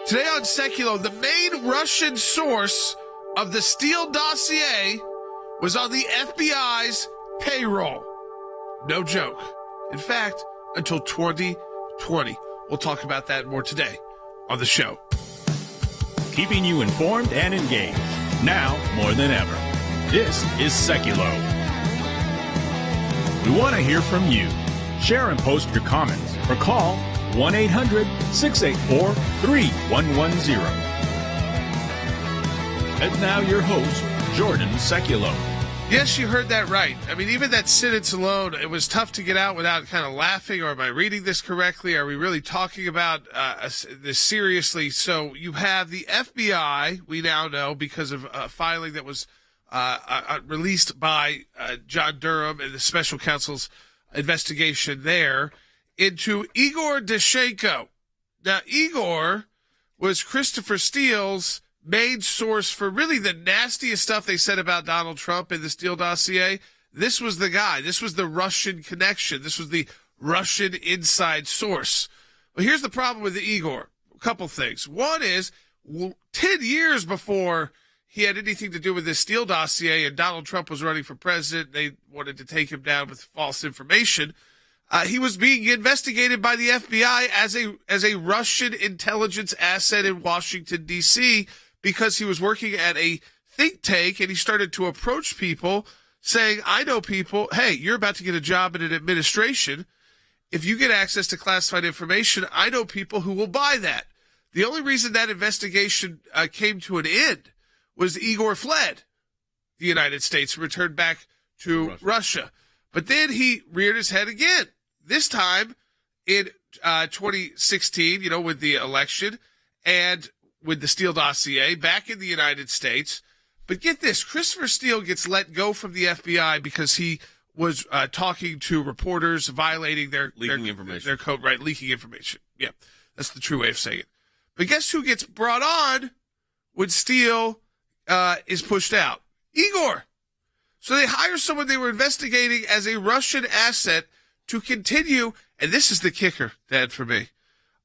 Today on Seculo, the main Russian source of the Steele dossier was on the FBI's payroll. No joke. In fact, until 2020. We'll talk about that more today on the show. Keeping you informed and engaged, now more than ever. This is Seculo. We want to hear from you. Share and post your comments or call 1-800-684-3110. And now your host, Jordan Seculo. Yes, you heard that right. I mean, even that sentence alone, it was tough to get out without kind of laughing. Or am I reading this correctly? Are we really talking about this seriously? So you have the FBI, we now know, because of a filing that was released by John Durham and the special counsel's investigation there, into Igor Danchenko. Now, Igor was Christopher Steele's main source for really the nastiest stuff they said about Donald Trump in the Steele dossier. This was the guy. This was the Russian connection. This was the Russian inside source. Well, here's the problem with the Igor. A couple things. One is, 10 years before he had anything to do with this Steele dossier and Donald Trump was running for president, they wanted to take him down with false information. He was being investigated by the FBI as a Russian intelligence asset in Washington, D.C., because he was working at a think tank and he started to approach people saying, I know people, hey, you're about to get a job in an administration. If you get access to classified information, I know people who will buy that. The only reason that investigation came to an end was Igor fled the United States, returned back to Russia. But then he reared his head again. This time in 2016, with the election and with the Steele dossier back in the United States. But get this, Christopher Steele gets let go from the FBI because he was talking to reporters, violating their code, right? Leaking information. Yeah, that's the true way of saying it. But guess who gets brought on when Steele is pushed out? Igor. So they hire someone they were investigating as a Russian asset to continue, and this is the kicker, Dad, for me,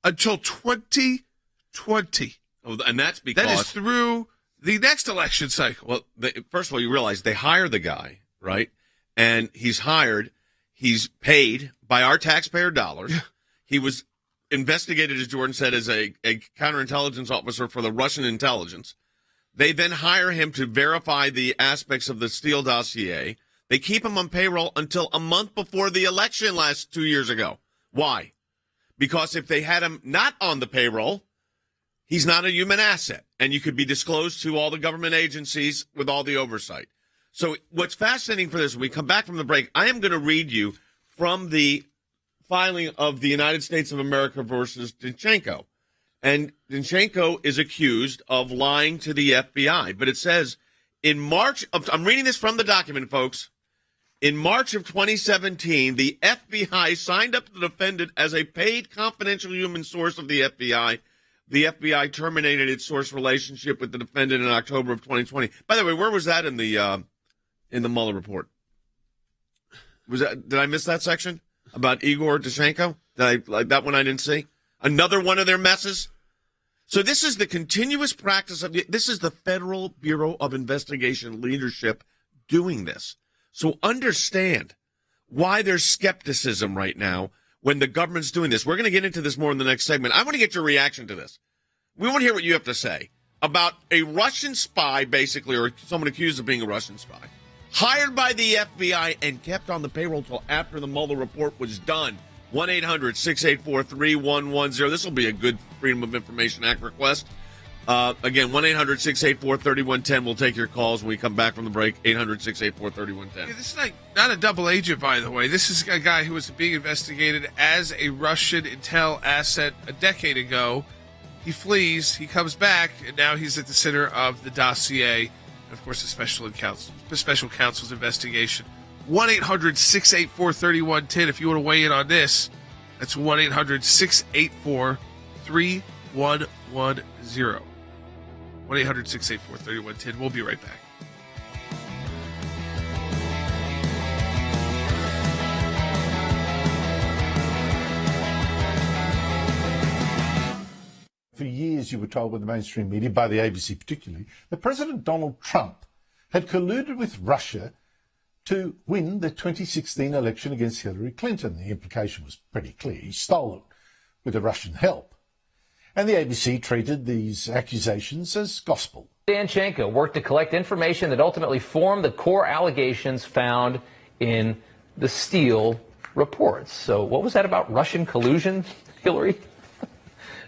until 2020. Oh, and that's because... That is through the next election cycle. Well, first of all, you realize they hire the guy, right? And he's paid by our taxpayer dollars. Yeah. He was investigated, as Jordan said, as a counterintelligence officer for the Russian intelligence. They then hire him to verify the aspects of the Steele dossier. They keep him on payroll until a month before the election 2 years ago. Why? Because if they had him not on the payroll, he's not a human asset, and you could be disclosed to all the government agencies with all the oversight. So what's fascinating for this, when we come back from the break, I am going to read you from the filing of the United States of America versus Danchenko. And Danchenko is accused of lying to the FBI. But it says, I'm reading this from the document, folks. In March of 2017, the FBI signed up the defendant as a paid confidential human source of the FBI. The FBI terminated its source relationship with the defendant in October of 2020. By the way, where was that in the Mueller report? Did I miss that section about Igor Danchenko? That one I didn't see? Another one of their messes? So this is the continuous practice this is the Federal Bureau of Investigation leadership doing this. So understand why there's skepticism right now when the government's doing this. We're going to get into this more in the next segment. I want to get your reaction to this. We want to hear what you have to say about a Russian spy, basically, or someone accused of being a Russian spy, hired by the FBI and kept on the payroll until after the Mueller report was done. 1-800-684-3110. This will be a good Freedom of Information Act request. Again, 1-800-684-3110. We'll take your calls when we come back from the break. 800-684-3110. Yeah, this is not a double agent, by the way. This is a guy who was being investigated as a Russian intel asset a decade ago. He flees, he comes back, and now he's at the center of the dossier. And, of course, the special counsel's investigation. 1-800-684-3110 if you want to weigh in on this. That's 1-800-684-3110. 1-800-684-3110. We'll be right back. For years, you were told by the mainstream media, by the ABC particularly, that President Donald Trump had colluded with Russia to win the 2016 election against Hillary Clinton. The implication was pretty clear. He stole it with the Russian help. And the ABC treated these accusations as gospel. Danchenko worked to collect information that ultimately formed the core allegations found in the Steele reports. So what was that about Russian collusion, Hillary?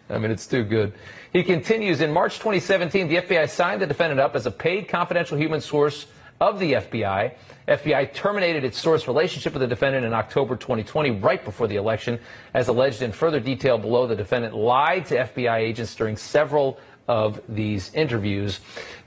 I mean, it's too good. He continues, in March 2017, the FBI signed the defendant up as a paid confidential human source of the FBI. FBI terminated its source relationship with the defendant in October 2020, right before the election. As alleged in further detail below, the defendant lied to FBI agents during several of these interviews.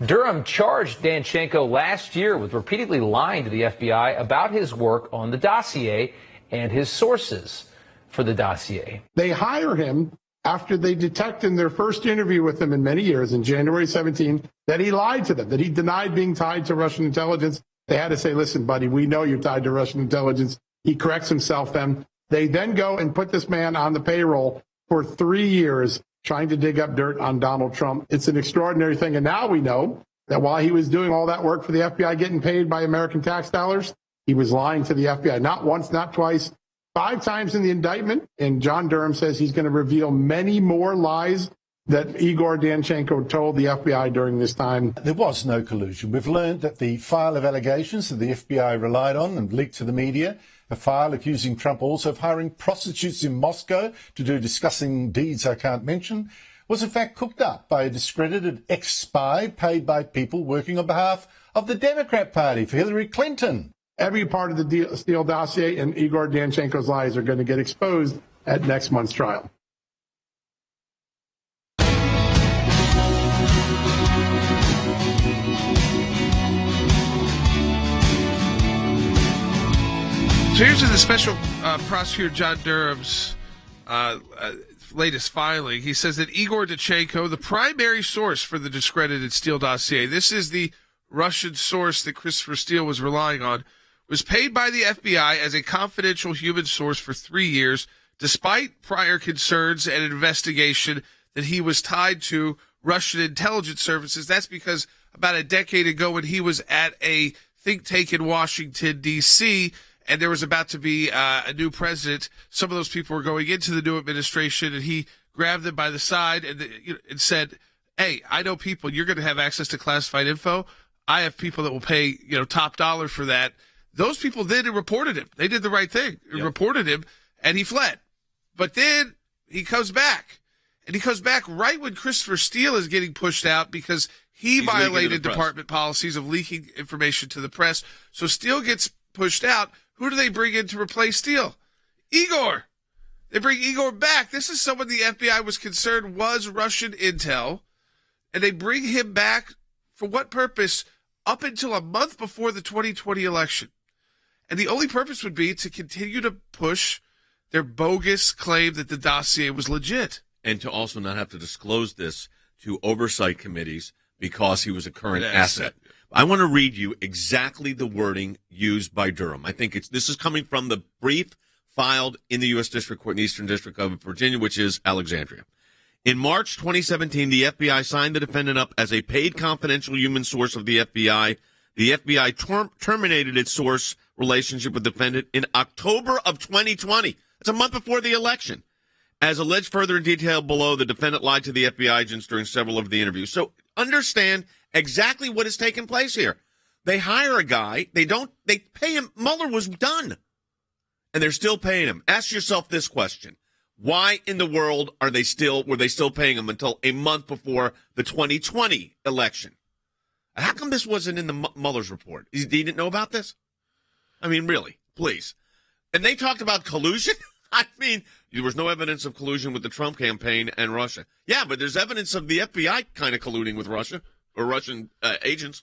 Durham charged Danchenko last year with repeatedly lying to the FBI about his work on the dossier and his sources for the dossier. They hire him after they detect in their first interview with him in many years, in January 17, that he lied to them, that he denied being tied to Russian intelligence. They had to say, listen, buddy, we know you're tied to Russian intelligence. He corrects himself then. They then go and put this man on the payroll for 3 years, trying to dig up dirt on Donald Trump. It's an extraordinary thing. And now we know that while he was doing all that work for the FBI, getting paid by American tax dollars, he was lying to the FBI, not once, not twice, 5 times in the indictment. And John Durham says he's going to reveal many more lies that Igor Danchenko told the FBI during this time. There was no collusion. We've learned that the file of allegations that the FBI relied on and leaked to the media, a file accusing Trump also of hiring prostitutes in Moscow to do disgusting deeds I can't mention, was in fact cooked up by a discredited ex-spy paid by people working on behalf of the Democrat Party for Hillary Clinton. Every part of the Steele dossier and Igor Danchenko's lies are going to get exposed at next month's trial. So here's in the special prosecutor John Durham's latest filing. He says that Igor Danchenko, the primary source for the discredited Steele dossier, this is the Russian source that Christopher Steele was relying on, was paid by the FBI as a confidential human source for 3 years, despite prior concerns and investigation that he was tied to Russian intelligence services. That's because about a decade ago, when he was at a think tank in Washington, D.C., and there was about to be a new president, some of those people were going into the new administration, and he grabbed them by the side and said, hey, I know people, you're going to have access to classified info. I have people that will pay, top dollar for that. Those people then reported him. They did the right thing, reported him, and he fled. But then he comes back, and he comes back right when Christopher Steele is getting pushed out because he violated department policies of leaking information to the press. So Steele gets pushed out. Who do they bring in to replace Steele? Igor. They bring Igor back. This is someone the FBI was concerned was Russian intel, and they bring him back for what purpose? Up until a month before the 2020 election. And the only purpose would be to continue to push their bogus claim that the dossier was legit. And to also not have to disclose this to oversight committees because he was a current asset. I want to read you exactly the wording used by Durham. I think this is coming from the brief filed in the U.S. District Court in the Eastern District of Virginia, which is Alexandria. In March 2017, the FBI signed the defendant up as a paid confidential human source of the FBI. The FBI terminated its source relationship with the defendant in October of 2020. It's a month before the election. As alleged further in detail below, the defendant lied to the FBI agents during several of the interviews. So understand exactly what has taken place here. They hire a guy. They pay him. Mueller was done. And they're still paying him. Ask yourself this question. Why in the world were they still paying him until a month before the 2020 election? How come this wasn't in the Mueller's report? He didn't know about this? I mean, really, please. And they talked about collusion? I mean, there was no evidence of collusion with the Trump campaign and Russia. Yeah, but there's evidence of the FBI kind of colluding with Russia or Russian agents.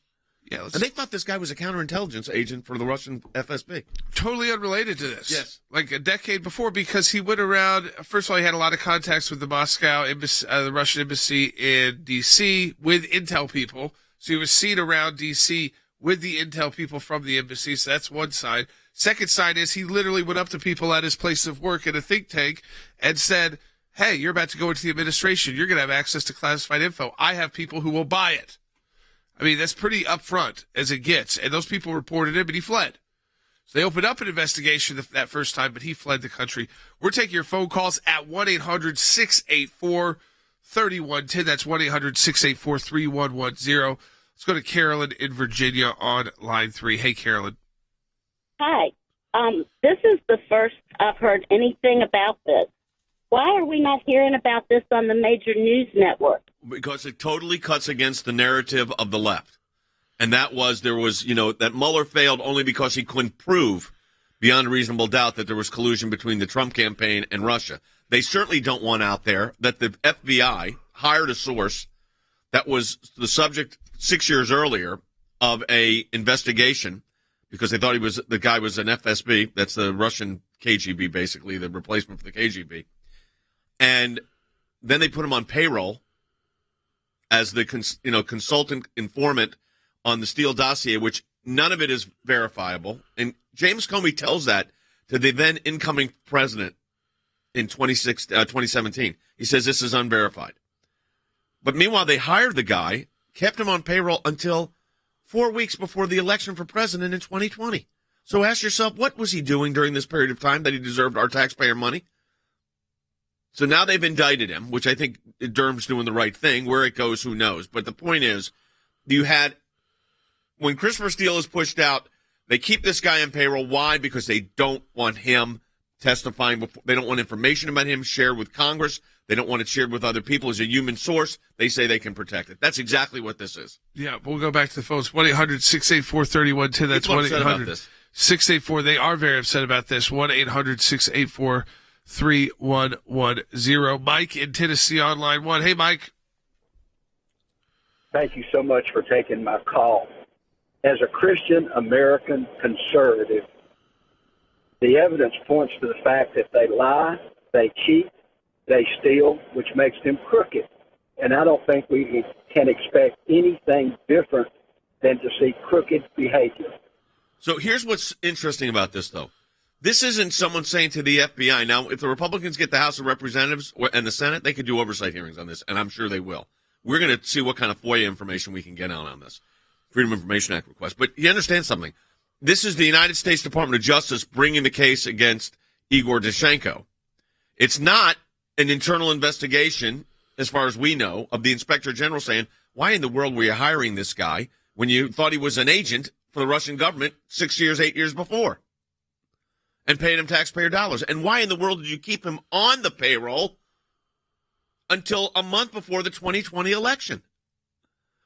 Yeah, and they thought this guy was a counterintelligence agent for the Russian FSB. Totally unrelated to this. Yes. Like a decade before, because he went around, first of all, he had a lot of contacts with the Moscow embassy, the Russian embassy in D.C. with intel people. So he was seen around D.C. with the intel people from the embassy. So that's one side. Second side is he literally went up to people at his place of work in a think tank and said, hey, you're about to go into the administration. You're going to have access to classified info. I have people who will buy it. I mean, that's pretty upfront as it gets. And those people reported him, and he fled. So they opened up an investigation that first time, but he fled the country. We're taking your phone calls at 1-800-684-3110. That's 1-800-684-3110. Let's go to Carolyn in Virginia on line 3. Hey, Carolyn. Hi. This is the first I've heard anything about this. Why are we not hearing about this on the major news network? Because it totally cuts against the narrative of the left. And that was, that Mueller failed only because he couldn't prove beyond a reasonable doubt that there was collusion between the Trump campaign and Russia. They certainly don't want out there that the FBI hired a source that was the subject 6 years earlier of a investigation because they thought the guy was an FSB. That's the Russian KGB, basically, the replacement for the KGB. And then they put him on payroll as the consultant informant on the Steele dossier, which none of it is verifiable. And James Comey tells that to the then incoming president in 2017. He says this is unverified. But meanwhile, they hired the guy, kept him on payroll until 4 weeks before the election for president in 2020. So ask yourself, what was he doing during this period of time that he deserved our taxpayer money? So now they've indicted him, which I think Durham's doing the right thing. Where it goes, who knows? But the point is, when Christopher Steele is pushed out, they keep this guy on payroll. Why? Because they don't want him testifying. They don't want information about him shared with Congress. They don't want it shared with other people as a human source. They say they can protect it. That's exactly what this is. Yeah, we'll go back to the phones. 1-800-684-3110. That's 1-800-684. They are very upset about this. 1-800-684-3110. Mike in Tennessee on line 1. Hey, Mike. Thank you so much for taking my call. As a Christian American conservative, the evidence points to the fact that they lie, they cheat, they steal, which makes them crooked. And I don't think we can expect anything different than to see crooked behavior. So here's what's interesting about this, though. This isn't someone saying to the FBI. Now, if the Republicans get the House of Representatives and the Senate, they could do oversight hearings on this, and I'm sure they will. We're going to see what kind of FOIA information we can get out on this. Freedom of Information Act request. But you understand something. This is the United States Department of Justice bringing the case against Igor Danchenko. It's not an internal investigation, as far as we know, of the Inspector General saying, why in the world were you hiring this guy when you thought he was an agent for the Russian government 6 years, 8 years before and paying him taxpayer dollars? And why in the world did you keep him on the payroll until a month before the 2020 election?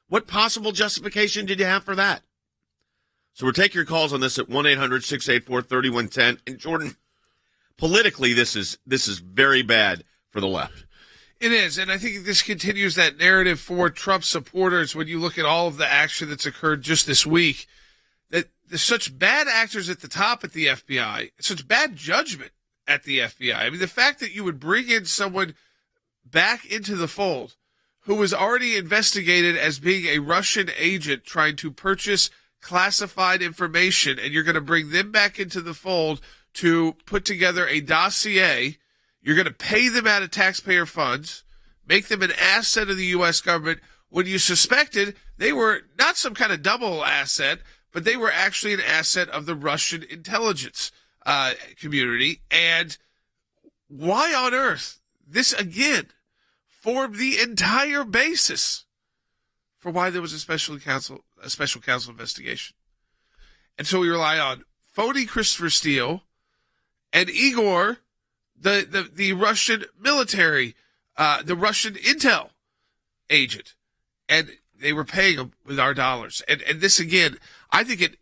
What possible justification did you have for that? So we'll take your calls on this at 1-800-684-3110. And Jordan, politically, this is very bad for the left. It is, and I think this continues that narrative for Trump supporters when you look at all of the action that's occurred just this week, that there's such bad actors at the top at the FBI, such bad judgment at the FBI. I mean, the fact that you would bring in someone back into the fold who was already investigated as being a Russian agent trying to purchase classified information, and you're going to bring them back into the fold to put together a dossier. You're going to pay them out of taxpayer funds, make them an asset of the U.S. government when you suspected they were not some kind of double asset, but they were actually an asset of the Russian intelligence community. And why on earth this, again, formed the entire basis for why there was a special counsel investigation. And so we rely on phony Christopher Steele and Igor, the Russian military, the Russian intel agent. And they were paying them with our dollars. And this, again, I think it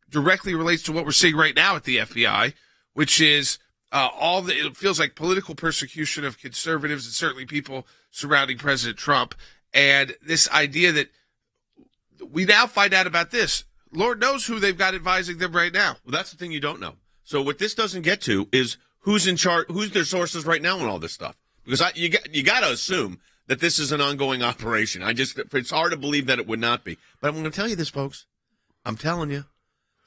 directly relates to what we're seeing right now at the FBI, which is it feels like political persecution of conservatives and certainly people surrounding President Trump. And this idea that we now find out about this. Lord knows who they've got advising them right now. Well, that's the thing you don't know. So what this doesn't get to is who's in charge, who's their sources right now on all this stuff. Because you got to assume that this is an ongoing operation. It's hard to believe that it would not be. But I'm going to tell you this, folks. I'm telling you,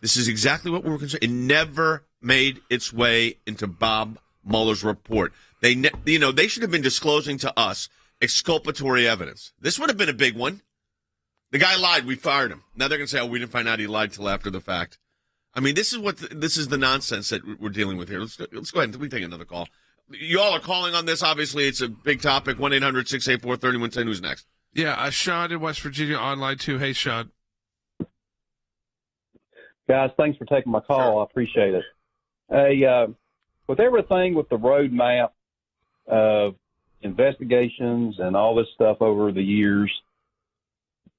this is exactly what we're concerned. It never made its way into Bob Mueller's report. They should have been disclosing to us exculpatory evidence. This would have been a big one. The guy lied. We fired him. Now they're going to say, "Oh, we didn't find out he lied till after the fact." I mean, this is the nonsense that we're dealing with here. Let's go ahead and we take another call. You all are calling on this. Obviously, it's a big topic. 1-800-684-3110. Who's next? Yeah, Sean in West Virginia online too. Hey, Sean. Guys, thanks for taking my call. Sure. I appreciate it. Hey, with everything with the roadmap of investigations and all this stuff over the years,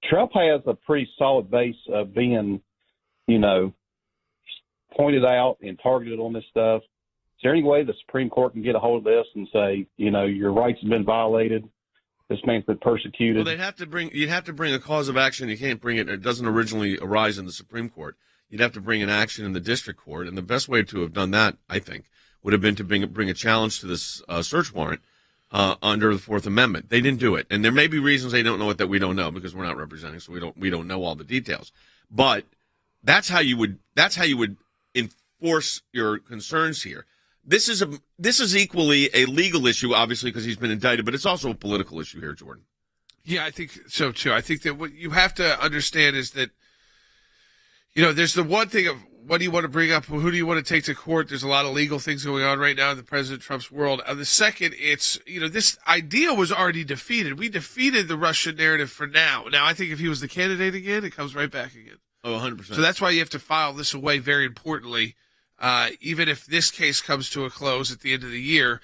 Trump has a pretty solid base of being, pointed out and targeted on this stuff. Is there any way the Supreme Court can get a hold of this and say, your rights have been violated? This man's been persecuted. Well, you'd have to bring a cause of action. You can't bring it. It doesn't originally arise in the Supreme Court. You'd have to bring an action in the district court. And the best way to have done that, I think, would have been to bring a challenge to this search warrant under the Fourth Amendment. They didn't do it. And there may be reasons they don't know it that we don't know because we're not representing, so we don't know all the details. But that's how you would enforce your concerns here. This is equally a legal issue, obviously, because he's been indicted, but it's also a political issue here, Jordan. Yeah, I think so too. I think that what you have to understand is that, there's the one thing of what do you want to bring up? Who do you want to take to court? There's a lot of legal things going on right now in the President Trump's world. And the second, it's, this idea was already defeated. We defeated the Russian narrative for now. Now, I think if he was the candidate again, it comes right back again. Oh, 100%. So that's why you have to file this away very importantly. Even if this case comes to a close at the end of the year,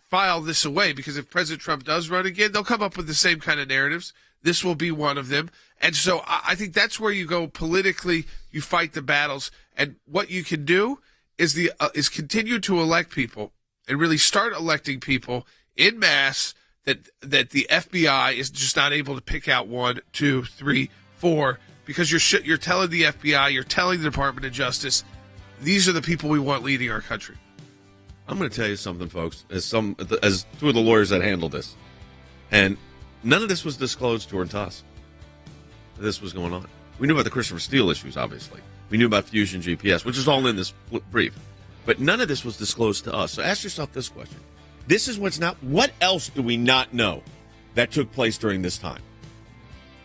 file this away, because if President Trump does run again, they'll come up with the same kind of narratives. This will be one of them. And so I think that's where you go politically. You fight the battles. And what you can do is continue to elect people and really start electing people in mass that the FBI is just not able to pick out 1, 2, 3, 4, because you're telling the FBI, you're telling the Department of Justice, these are the people we want leading our country. I'm going to tell you something, folks, as two of the lawyers that handled this. And none of this was disclosed to us. This was going on. We knew about the Christopher Steele issues, obviously. We knew about Fusion GPS, which is all in this brief. But none of this was disclosed to us. So ask yourself this question. This is what else do we not know that took place during this time?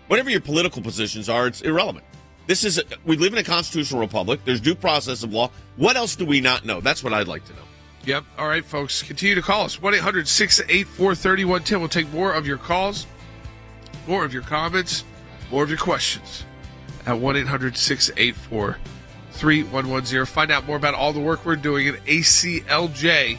Whatever your political positions are, it's irrelevant. We live in a constitutional republic. There's due process of law. What else do we not know? That's what I'd like to know. Yep. All right, folks. Continue to call us. 1-800-684-3110. We'll take more of your calls, more of your comments, more of your questions at 1-800-684-3110. Find out more about all the work we're doing at ACLJ.org.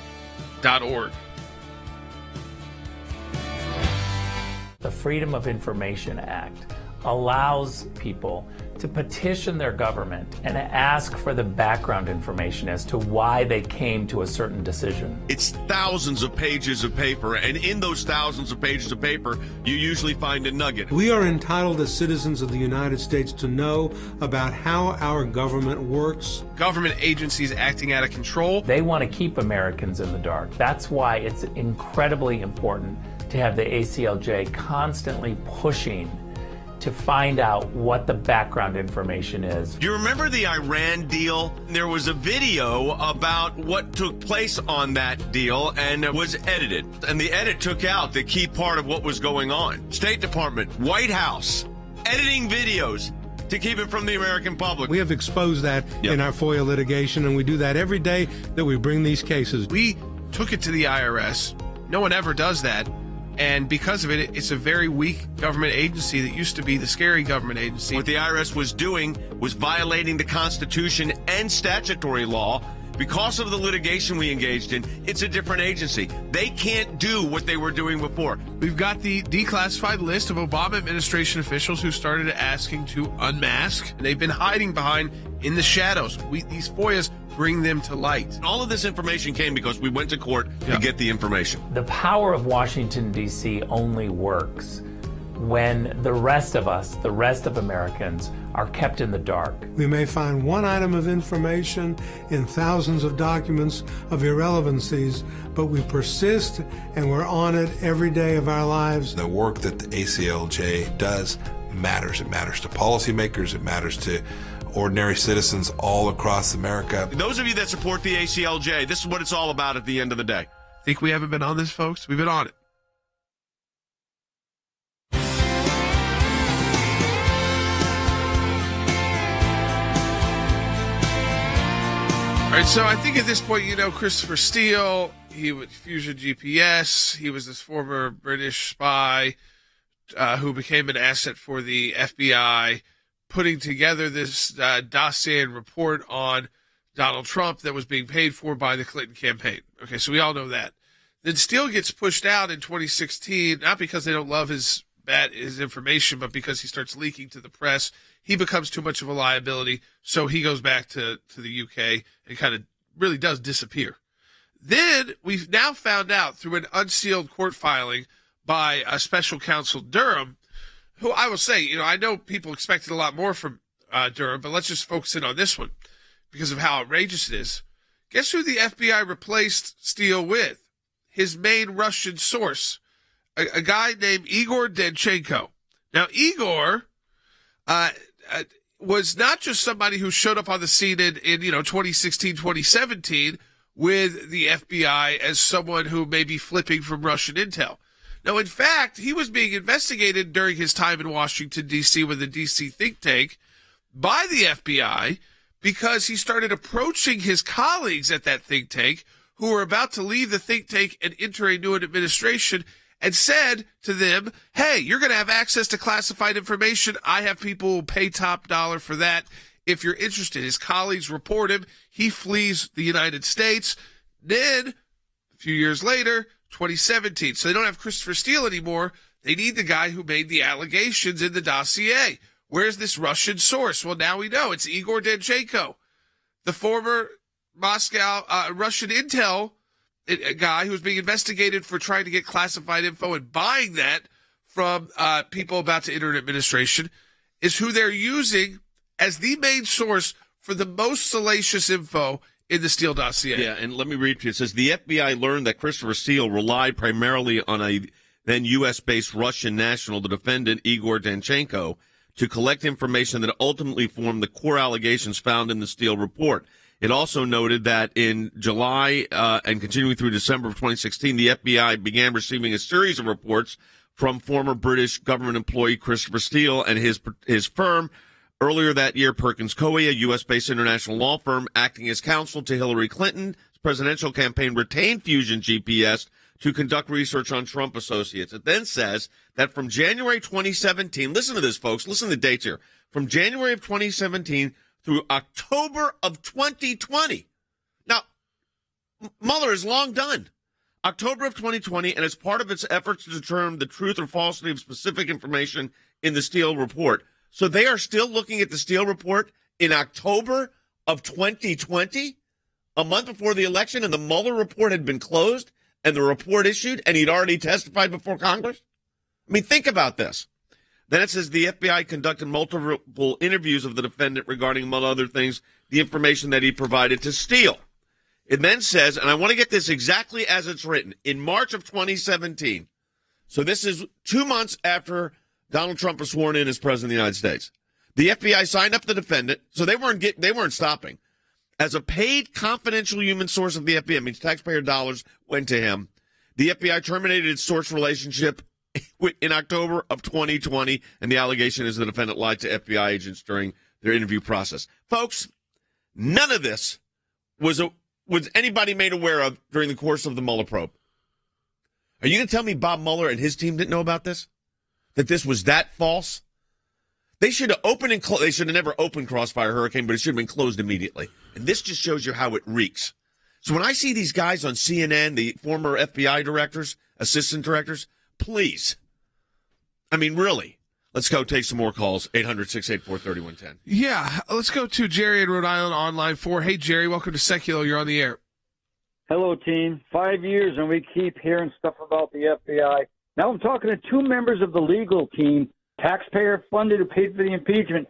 The Freedom of Information Act allows people to petition their government and ask for the background information as to why they came to a certain decision. It's thousands of pages of paper, and in those thousands of pages of paper, you usually find a nugget. We are entitled as citizens of the United States to know about how our government works. Government agencies acting out of control. They want to keep Americans in the dark. That's why it's incredibly important to have the ACLJ constantly pushing to find out what the background information is. Do you remember the Iran deal? There was a video about what took place on that deal, and it was edited. And the edit took out the key part of what was going on. State Department, White House, editing videos to keep it from the American public. We have exposed that in our FOIA litigation, and we do that every day that we bring these cases. We took it to the IRS. No one ever does that. And because of it, it's a very weak government agency that used to be the scary government agency. What the IRS was doing was violating the Constitution and statutory law. Because of the litigation we engaged in, it's a different agency. They can't do what they were doing before. We've got the declassified list of Obama administration officials who started asking to unmask. They've been hiding behind in the shadows. These FOIAs bring them to light. All of this information came because we went to court to get the information. The power of Washington, D.C. only works when the rest of us, the rest of Americans, are kept in the dark. We may find one item of information in thousands of documents of irrelevancies, but we persist and we're on it every day of our lives. The work that the ACLJ does matters. It matters to policymakers. It matters to ordinary citizens all across America. Those of you that support the ACLJ, this is what it's all about at the end of the day. Think we haven't been on this, folks? We've been on it. All right, so I think at this point, you know, Christopher Steele, he was Fusion GPS. He was this former British spy who became an asset for the FBI, putting together this dossier and report on Donald Trump that was being paid for by the Clinton campaign. Okay, so we all know that. Then Steele gets pushed out in 2016, not because they don't love his information, but because he starts leaking to the press. He becomes too much of a liability, so he goes back to the UK and kind of really does disappear. Then we've now found out through an unsealed court filing by a special counsel Durham, who I will say, you know, I know people expected a lot more from Durham, but let's just focus in on this one because of how outrageous it is. Guess who the FBI replaced Steele with? His main Russian source, a guy named Igor Danchenko. Now, Igor was not just somebody who showed up on the scene in 2016, 2017 with the FBI as someone who may be flipping from Russian intel. No, in fact, he was being investigated during his time in Washington, D.C. with the D.C. think tank by the FBI because he started approaching his colleagues at that think tank who were about to leave the think tank and enter a new administration and said to them, hey, you're going to have access to classified information. I have people who pay top dollar for that. If you're interested, his colleagues report him. He flees the United States. Then, a few years later, 2017. So they don't have Christopher Steele anymore. They need the guy who made the allegations in the dossier. Where's this Russian source? Well, now we know. It's Igor Danchenko, the former Moscow Russian intel a guy who was being investigated for trying to get classified info and buying that from people about to enter an administration, is who they're using as the main source for the most salacious info in the Steele dossier. Yeah, and let me read to you. It says, the FBI learned that Christopher Steele relied primarily on a then U.S.-based Russian national, the defendant Igor Danchenko, to collect information that ultimately formed the core allegations found in the Steele report. It also noted that in July and continuing through December of 2016, the FBI began receiving a series of reports from former British government employee Christopher Steele and his firm. Earlier that year, Perkins Coie, a U.S.-based international law firm acting as counsel to Hillary Clinton's presidential campaign, retained Fusion GPS to conduct research on Trump associates. It then says that from January 2017, listen to this, folks, listen to the dates here, from January of 2017 through October of 2020. Now, Mueller is long done. October of 2020, and as part of its efforts to determine the truth or falsity of specific information in the Steele report. So they are still looking at the Steele report in October of 2020, a month before the election, and the Mueller report had been closed and the report issued, and he'd already testified before Congress? I mean, think about this. Then it says the FBI conducted multiple interviews of the defendant regarding, among other things, the information that he provided to Steele. It then says, and I want to get this exactly as it's written, in March of 2017, so this is 2 months after Donald Trump was sworn in as president of the United States, the FBI signed up the defendant, so they weren't stopping. As a paid confidential human source of the FBI, it means taxpayer dollars went to him. The FBI terminated its source relationship in October of 2020, and the allegation is the defendant lied to FBI agents during their interview process. Folks, none of this was anybody made aware of during the course of the Mueller probe. Are you going to tell me Bob Mueller and his team didn't know about this? That this was that false? They should have opened and closed. They should have never opened Crossfire Hurricane, but it should have been closed immediately. And this just shows you how it reeks. So when I see these guys on CNN, the former FBI directors, assistant directors, please. I mean, really. Let's go take some more calls. 800-684-3110. Yeah, let's go to Jerry in Rhode Island on line 4. Hey, Jerry, welcome to Secular. You're on the air. Hello, team. 5 years, and we keep hearing stuff about the FBI. Now I'm talking to two members of the legal team, taxpayer-funded, who paid for the impeachment.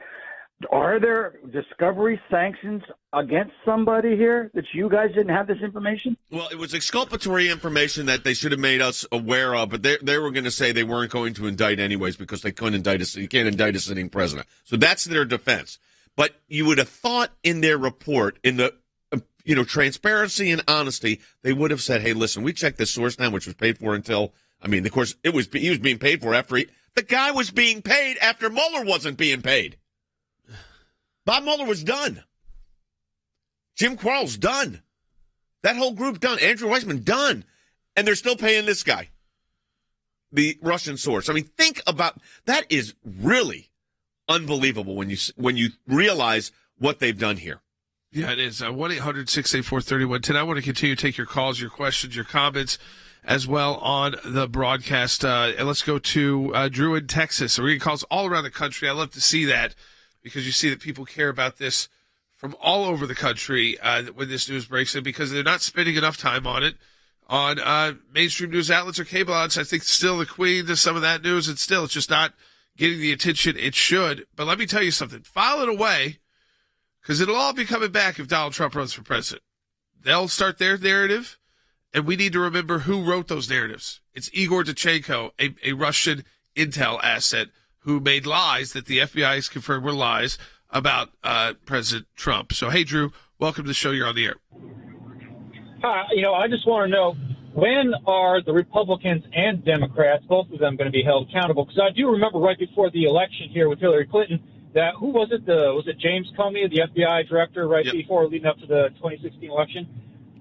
Are there discovery sanctions against somebody here that you guys didn't have this information? Well, it was exculpatory information that they should have made us aware of, but they were going to say they weren't going to indict anyways because they couldn't indict us. You can't indict a sitting president. So that's their defense. But you would have thought in their report, in the transparency and honesty, they would have said, hey, listen, we checked this source now, which was paid for until, of course, he was being paid for after the guy was being paid after Mueller wasn't being paid. Bob Mueller was done. Jim Quarles done. That whole group done. Andrew Weissman done. And they're still paying this guy, the Russian source. Think about that. Is really unbelievable when you realize what they've done here. Yeah, it is. 1-800-684-3110. I want to continue to take your calls, your questions, your comments as well on the broadcast. And let's go to Drew in Texas. So we're getting calls all around the country. I love to see that because you see that people care about this from all over the country when this news breaks in, because they're not spending enough time on it on mainstream news outlets or cable outlets. I think still the queen does some of that news, and still it's just not getting the attention it should. But let me tell you something. File it away, because it'll all be coming back if Donald Trump runs for president. They'll start their narrative, and we need to remember who wrote those narratives. It's Igor Danchenko, a Russian intel asset who made lies that the FBI has confirmed were lies about President Trump. So, hey, Drew, welcome to the show. You're on the air. Hi. I just want to know, when are the Republicans and Democrats, both of them, going to be held accountable? Because I do remember right before the election here with Hillary Clinton, that who was it? Was it James Comey, the FBI director, before leading up to the 2016 election?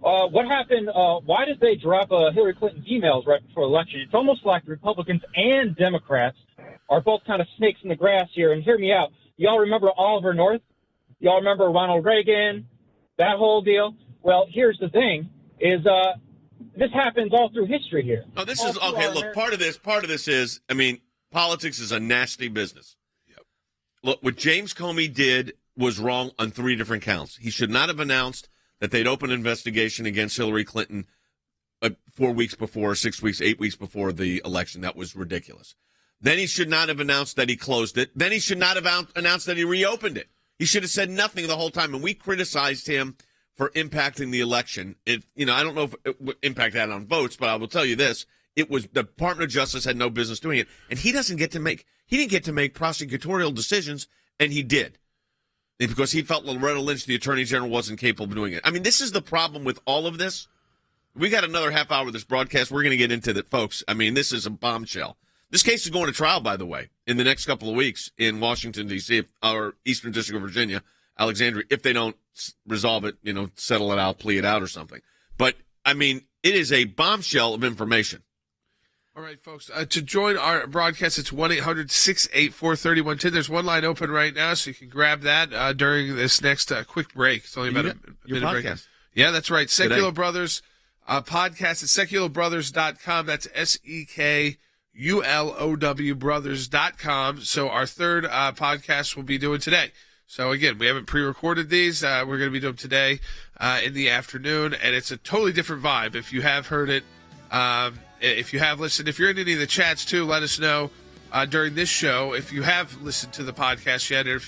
What happened? Why did they drop Hillary Clinton's emails right before the election? It's almost like the Republicans and Democrats are both kind of snakes in the grass here. And hear me out. Y'all remember Oliver North? Y'all remember Ronald Reagan? That whole deal? Well, here's the thing: is this happens all through history here. Oh, this is okay. Look, part of this is, politics is a nasty business. Yep. Look, what James Comey did was wrong on 3 different counts. He should not have announced that they'd open an investigation against Hillary Clinton 4 weeks before, 6 weeks, 8 weeks before the election. That was ridiculous. Then he should not have announced that he closed it. Then he should not have announced that he reopened it. He should have said nothing the whole time. And we criticized him for impacting the election. I don't know if it would impact that on votes, but I will tell you this. It was the Department of Justice had no business doing it. And he didn't get to make prosecutorial decisions, and he did. Because he felt Loretta Lynch, the Attorney General, wasn't capable of doing it. This is the problem with all of this. We got another half hour of this broadcast. We're going to get into that, folks. This is a bombshell. This case is going to trial, by the way, in the next couple of weeks in Washington, D.C., or Eastern District of Virginia, Alexandria, if they don't resolve it, settle it out, plea it out or something. But, it is a bombshell of information. All right, folks, to join our broadcast, it's 1-800-684-3110. There's one line open right now, so you can grab that during this next quick break. It's only about a minute break. Yeah, that's right. Secular Brothers podcast at secularbrothers.com. That's SEKULOW brothers.com. So our third podcast we'll be doing today. So, again, we haven't pre-recorded these. We're going to be doing them today in the afternoon, and it's a totally different vibe. If you have heard it, if you have listened, if you're in any of the chats, too, let us know during this show if you have listened to the podcast yet, or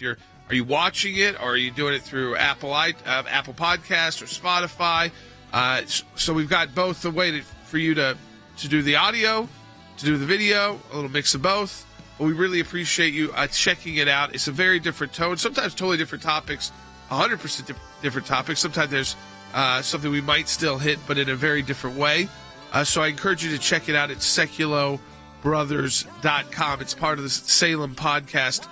are you watching it, or are you doing it through Apple Podcasts or Spotify? So we've got both the way for you to do the audio, to do the video, a little mix of both. But we really appreciate you checking it out. It's a very different tone, sometimes totally different topics, 100% different topics. Sometimes there's something we might still hit, but in a very different way. So I encourage you to check it out at seculobrothers.com. It's part of the Salem Podcast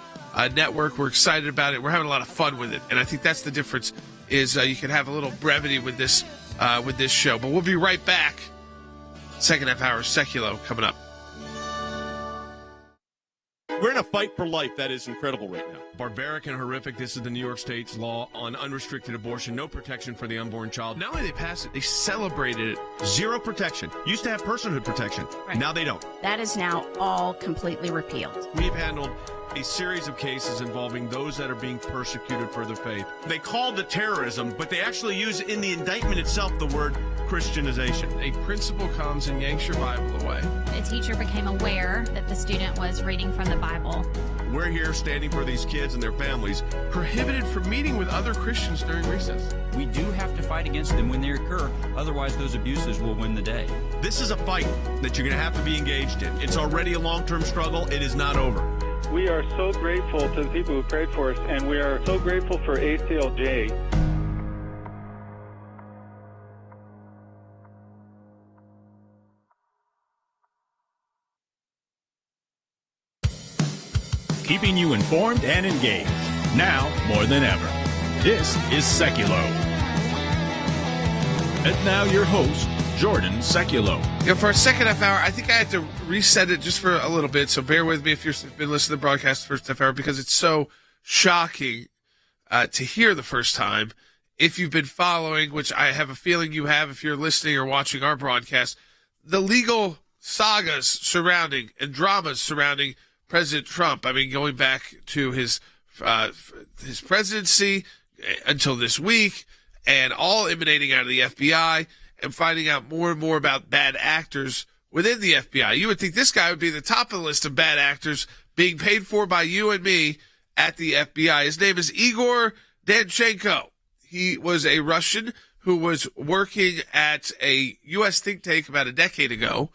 Network. We're excited about it. We're having a lot of fun with it. And I think that's the difference, is you can have a little brevity with this show. But we'll be right back. Second half hour, Seculo, coming up. We're in a fight for life that is incredible right now. Barbaric and horrific. This is the New York State's law on unrestricted abortion. No protection for the unborn child. Not only they passed it, they celebrated it. Zero protection. Used to have personhood protection. Right. Now they don't. That is now all completely repealed. We've handled a series of cases involving those that are being persecuted for their faith. They called it terrorism, but they actually use in the indictment itself the word Christianization. A principal comes and yanks your Bible away. A teacher became aware that the student was reading from the Bible. We're here standing for these kids and their families. Prohibited from meeting with other Christians during recess. We do have to fight against them when they occur. Otherwise, those abuses will win the day. This is a fight that you're going to have to be engaged in. It's already a long-term struggle. It is not over. We are so grateful to the people who prayed for us, and we are so grateful for ACLJ. Keeping you informed and engaged. Now more than ever. This is Seculo. And now your host, Jordan Seculo. For our second half hour, I think I had to reset it just for a little bit, so bear with me if you've been listening to the broadcast the first half hour, because it's so shocking to hear the first time. If you've been following, which I have a feeling you have if you're listening or watching our broadcast, the legal sagas surrounding and dramas surrounding President Trump. I mean, going back to his presidency until this week, and all emanating out of the FBI, and finding out more and more about bad actors within the FBI. You would think this guy would be the top of the list of bad actors being paid for by you and me at the FBI. His name is Igor Danchenko. He was a Russian who was working at a U.S. think tank about a decade ago.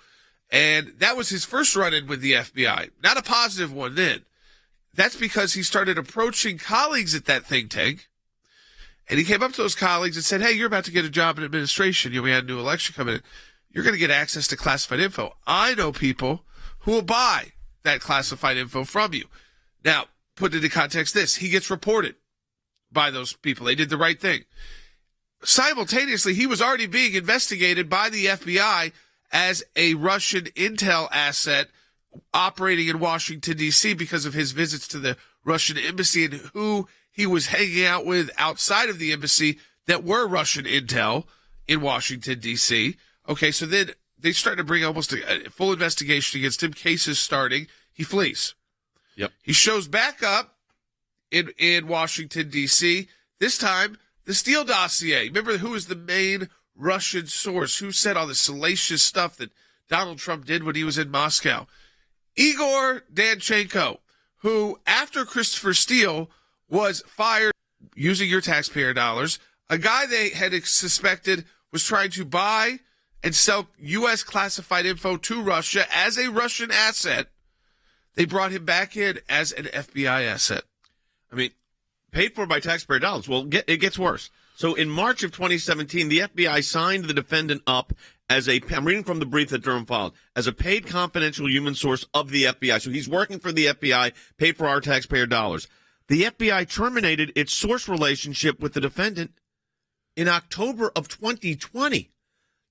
And that was his first run-in with the FBI. Not a positive one then. That's because he started approaching colleagues at that think tank. And he came up to those colleagues and said, hey, you're about to get a job in administration. We had a new election coming in. You're going to get access to classified info. I know people who will buy that classified info from you. Now, put into context this. He gets reported by those people. They did the right thing. Simultaneously, he was already being investigated by the FBI as a Russian intel asset operating in Washington, D.C. because of his visits to the Russian embassy and who he was hanging out with outside of the embassy that were Russian intel in Washington, D.C. Okay, so then they start to bring almost a full investigation against him, cases starting. He flees. Yep. He shows back up in Washington, D.C., this time the Steele dossier. Remember who was the main Russian source? Who said all the salacious stuff that Donald Trump did when he was in Moscow? Igor Danchenko, who, after Christopher Steele was fired using your taxpayer dollars, a guy they had suspected was trying to buy and sell U.S. classified info to Russia as a Russian asset, they brought him back in as an FBI asset. I mean, paid for by taxpayer dollars. Well, it gets worse. So in March of 2017, the FBI signed the defendant up as I'm reading from the brief that Durham filed, as a paid confidential human source of the FBI. So he's working for the FBI, paid for our taxpayer dollars. The FBI terminated its source relationship with the defendant in October of 2020.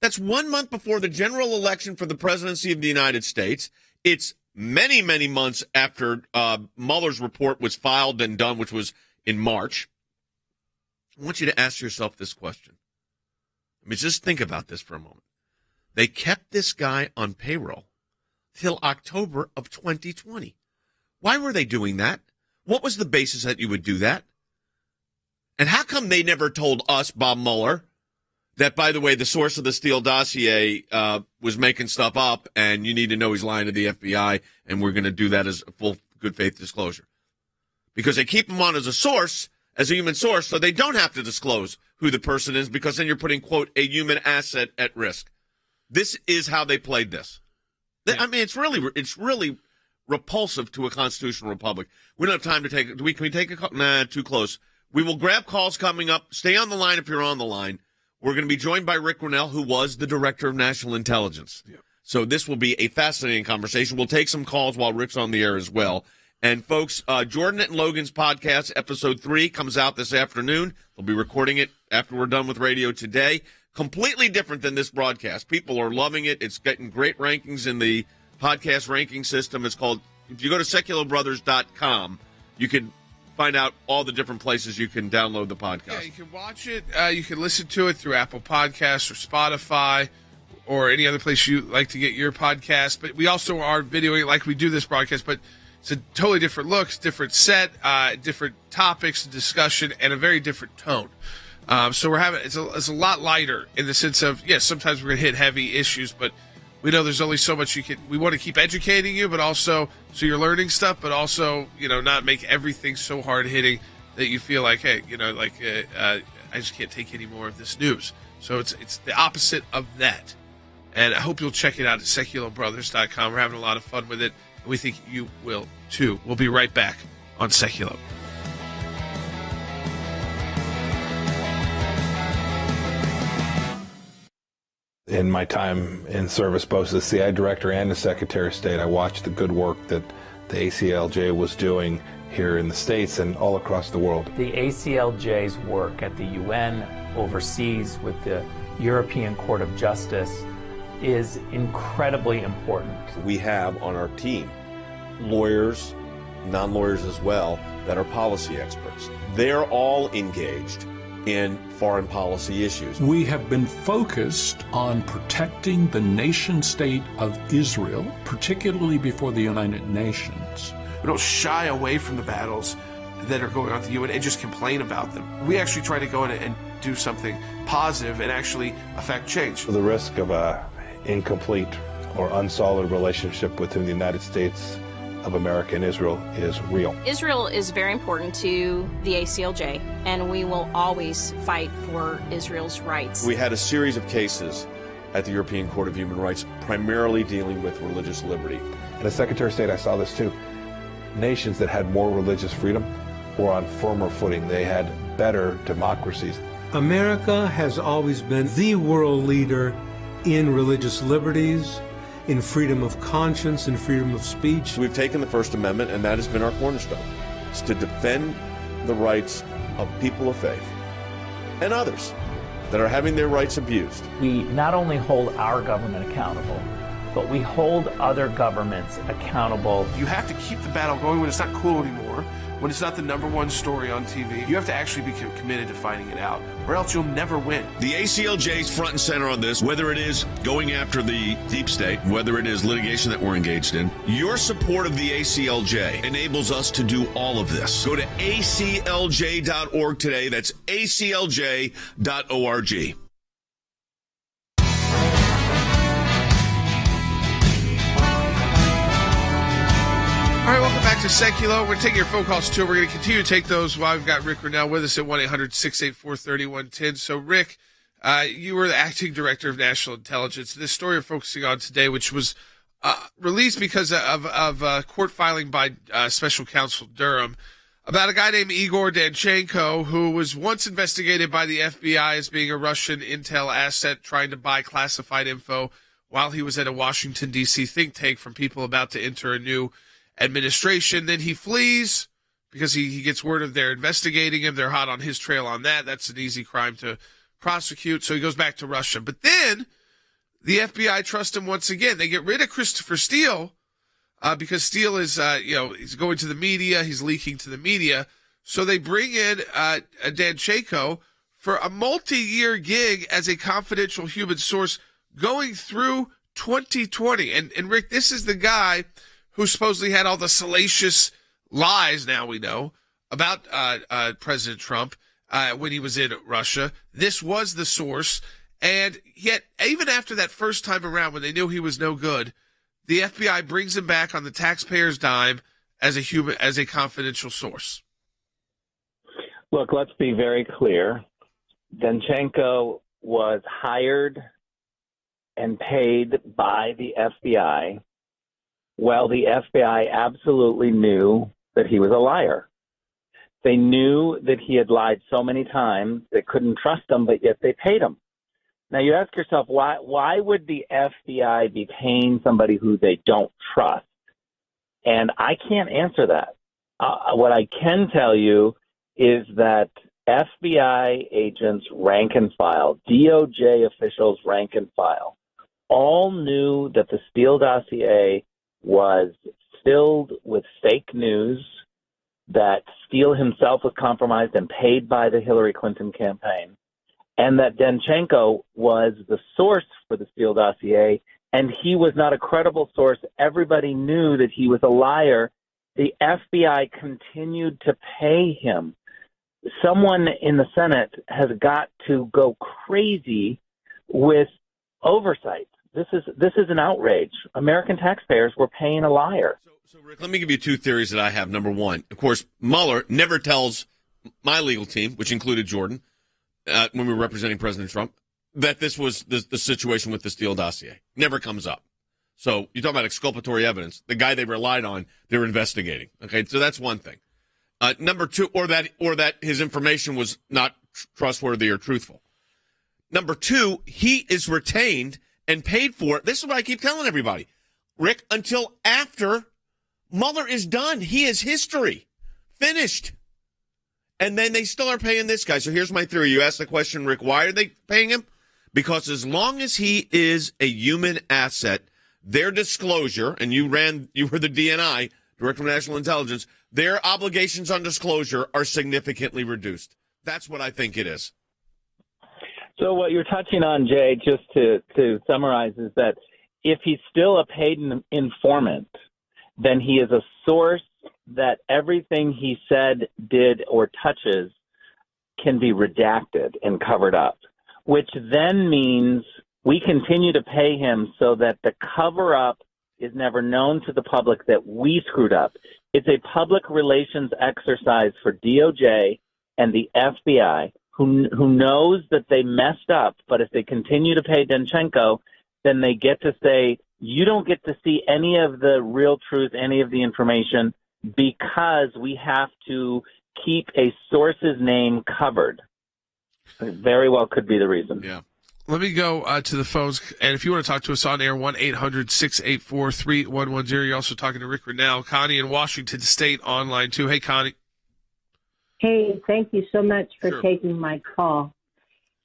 That's 1 month before the general election for the presidency of the United States. It's many, many months after Mueller's report was filed and done, which was in March. I want you to ask yourself this question. I mean, just think about this for a moment. They kept this guy on payroll till October of 2020. Why were they doing that? What was the basis that you would do that? And how come they never told us, Bob Mueller, that, by the way, the source of the Steele dossier was making stuff up and you need to know he's lying to the FBI and we're going to do that as a full good faith disclosure? Because they keep him on as a source, as a human source, so they don't have to disclose who the person is, because then you're putting, quote, a human asset at risk. This is how they played this. Yeah. I mean, it's really repulsive to a constitutional republic. We don't have time to take it. Can we take a call? Nah, too close. We will grab calls coming up. Stay on the line if you're on the line. We're going to be joined by Rick Grinnell, who was the director of national intelligence. Yeah. So this will be a fascinating conversation. We'll take some calls while Rick's on the air as well. And folks, Jordan and Logan's podcast, episode 3, comes out this afternoon. They'll be recording it after we're done with radio today. Completely different than this broadcast. People are loving it. It's getting great rankings in the podcast ranking system. It's called, if you go to seculobrothers.com, you can find out all the different places you can download the podcast. Yeah, you can watch it. You can listen to it through Apple Podcasts or Spotify or any other place you like to get your podcast. But we also are videoing it like we do this broadcast, but it's a totally different looks, different set, different topics, discussion, and a very different tone. So we're having it's a lot lighter in the sense of, yes, sometimes we're going to hit heavy issues, but we know there's only so much we want to keep educating you, but also so you're learning stuff, but also, not make everything so hard hitting that you feel like, hey, I just can't take any more of this news. So it's the opposite of that. And I hope you'll check it out at seculobrothers.com. We're having a lot of fun with it. We think you will too. We'll be right back on Seculo. In my time in service, both as the CI director and as Secretary of State, I watched the good work that the ACLJ was doing here in the States and all across the world. The ACLJ's work at the UN, overseas with the European Court of Justice, is incredibly important. We have on our team lawyers, non-lawyers as well, that are policy experts. They're all engaged in foreign policy issues. We have been focused on protecting the nation state of Israel, particularly before the United Nations. We don't shy away from the battles that are going on at the UN and just complain about them. We actually try to go in and do something positive and actually affect change. The risk of an incomplete or unsolid relationship within the United States of America and Israel is real. Israel is very important to the ACLJ, and we will always fight for Israel's rights. We had a series of cases at the European Court of Human Rights, primarily dealing with religious liberty. And as Secretary of State, I saw this too. Nations that had more religious freedom were on firmer footing. They had better democracies. America has always been the world leader in religious liberties, in freedom of conscience and freedom of speech. We've taken the First Amendment, and that has been our cornerstone. It's to defend the rights of people of faith and others that are having their rights abused. We not only hold our government accountable, but we hold other governments accountable. You have to keep the battle going when it's not cool anymore, when it's not the number one story on TV. You have to actually be committed to fighting it out, or else you'll never win. The ACLJ's front and center on this, whether it is going after the deep state, whether it is litigation that we're engaged in. Your support of the ACLJ enables us to do all of this. Go to aclj.org today. That's aclj.org. All right, welcome back to Seculo. We're going to take your phone calls, too. We're going to continue to take those while we've got Rick Renell with us at 1-800-684-3110. So, Rick, you were the acting director of national intelligence. This story we're focusing on today, which was released because of court filing by special counsel Durham about a guy named Igor Danchenko, who was once investigated by the FBI as being a Russian intel asset trying to buy classified info while he was at a Washington, D.C. think tank from people about to enter a new administration. Then he flees because he gets word of they're investigating him. They're hot on his trail on that. That's an easy crime to prosecute. So he goes back to Russia. But then the FBI trusts him once again. They get rid of Christopher Steele because Steele is, he's going to the media. He's leaking to the media. So they bring in Danchenko for a multi-year gig as a confidential human source going through 2020. And Rick, this is the guy who supposedly had all the salacious lies, now we know, about President Trump when he was in Russia. This was the source. And yet, even after that first time around, when they knew he was no good, the FBI brings him back on the taxpayer's dime as a confidential source. Look, let's be very clear. Danchenko was hired and paid by the FBI. Well, the FBI absolutely knew that he was a liar. They knew that he had lied so many times they couldn't trust him, but yet they paid him. Now, you ask yourself, why would the FBI be paying somebody who they don't trust? And I can't answer that. What I can tell you is that FBI agents rank and file, DOJ officials rank and file, all knew that the Steele dossier was filled with fake news, that Steele himself was compromised and paid by the Hillary Clinton campaign, and that Danchenko was the source for the Steele dossier, and he was not a credible source. Everybody knew that he was a liar. The FBI continued to pay him. Someone in the Senate has got to go crazy with oversight. This is an outrage. American taxpayers were paying a liar. So, Rick, let me give you two theories that I have. Number one, of course, Mueller never tells my legal team, which included Jordan, when we were representing President Trump, that this was the situation with the Steele dossier. Never comes up. So you talk about exculpatory evidence. The guy they relied on, they're investigating. Okay, so that's one thing. Number two, or that his information was not trustworthy or truthful. Number two, he is retained and paid for. This is what I keep telling everybody, Rick, until after Mueller is done. He is history. Finished. And then they still are paying this guy. So here's my theory. You asked the question, Rick, why are they paying him? Because as long as he is a human asset, their disclosure, and you were the DNI, Director of National Intelligence, their obligations on disclosure are significantly reduced. That's what I think it is. So what you're touching on, Jay, just to summarize, is that if he's still a paid informant, then he is a source that everything he said, did, or touches can be redacted and covered up, which then means we continue to pay him so that the cover-up is never known to the public that we screwed up. It's a public relations exercise for DOJ and the FBI, who knows that they messed up, but if they continue to pay Danchenko, then they get to say, you don't get to see any of the real truth, any of the information, because we have to keep a source's name covered. It very well could be the reason. Yeah. Let me go to the phones, and if you want to talk to us on air, 1-800-684-3110. You're also talking to Rick Renell. Connie in Washington State online, too. Hey, Connie. Hey, thank you so much for taking my call.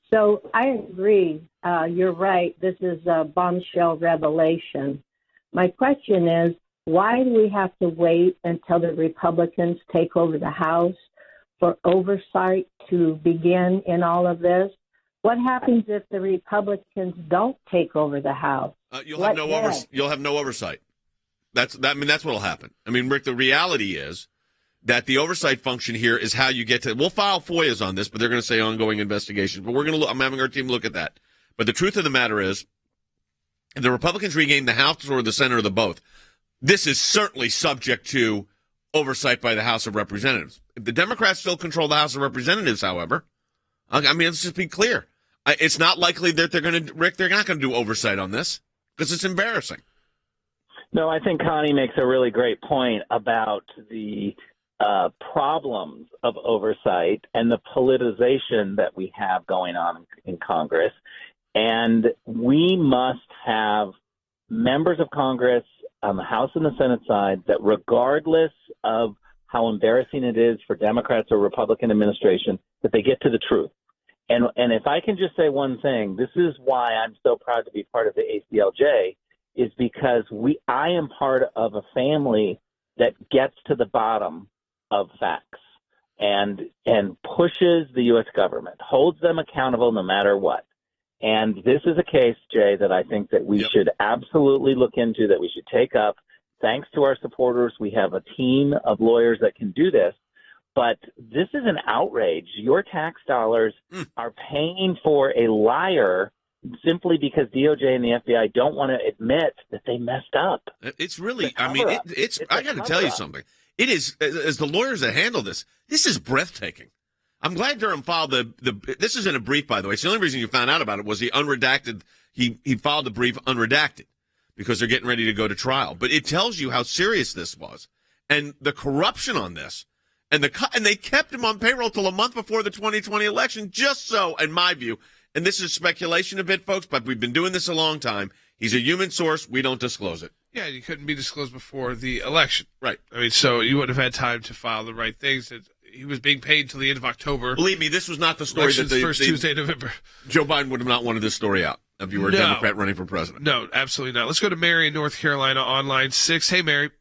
So I agree. You're right. This is a bombshell revelation. My question is, why do we have to wait until the Republicans take over the House for oversight to begin in all of this? What happens if the Republicans don't take over the House? You'll have no oversight. That's what'll happen. I mean, Rick, the reality is that the oversight function here is how you get to. We'll file FOIAs on this, but they're going to say ongoing investigation. But I'm having our team look at that. But the truth of the matter is, if the Republicans regain the House or the Senate or the both, this is certainly subject to oversight by the House of Representatives. If the Democrats still control the House of Representatives, however, I mean, let's just be clear. It's not likely that they're not going to do oversight on this because it's embarrassing. No, I think Connie makes a really great point about the problems of oversight and the politicization that we have going on in Congress. And we must have members of Congress on the House and the Senate side that, regardless of how embarrassing it is for Democrats or Republican administration, that they get to the truth. And if I can just say one thing, this is why I'm so proud to be part of the ACLJ, is because I am part of a family that gets to the bottom of facts and pushes the U.S. government, holds them accountable no matter what. And this is a case, Jay, that I think that we should absolutely look into, that we should take up. Thanks to our supporters, we have a team of lawyers that can do this. But this is an outrage. Your tax dollars are paying for a liar simply because DOJ and the FBI don't want to admit that they messed up. It's really, I mean, I got to tell you something. It is, as the lawyers that handle this is breathtaking. I'm glad Durham filed this is in a brief, by the way. It's the only reason you found out about it was he unredacted. He filed the brief unredacted because they're getting ready to go to trial. But it tells you how serious this was and the corruption on this. And they kept him on payroll till a month before the 2020 election, just so, in my view, and this is speculation a bit, folks, but we've been doing this a long time. He's a human source. We don't disclose it. Yeah, you couldn't be disclosed before the election. Right. I mean, so you wouldn't have had time to file the right things. He was being paid until the end of October. Believe me, this was not the story Election's that first Tuesday in November. Joe Biden would have not wanted this story out if you were a Democrat running for president. No, absolutely not. Let's go to Mary in North Carolina on line 6. Hey, Mary.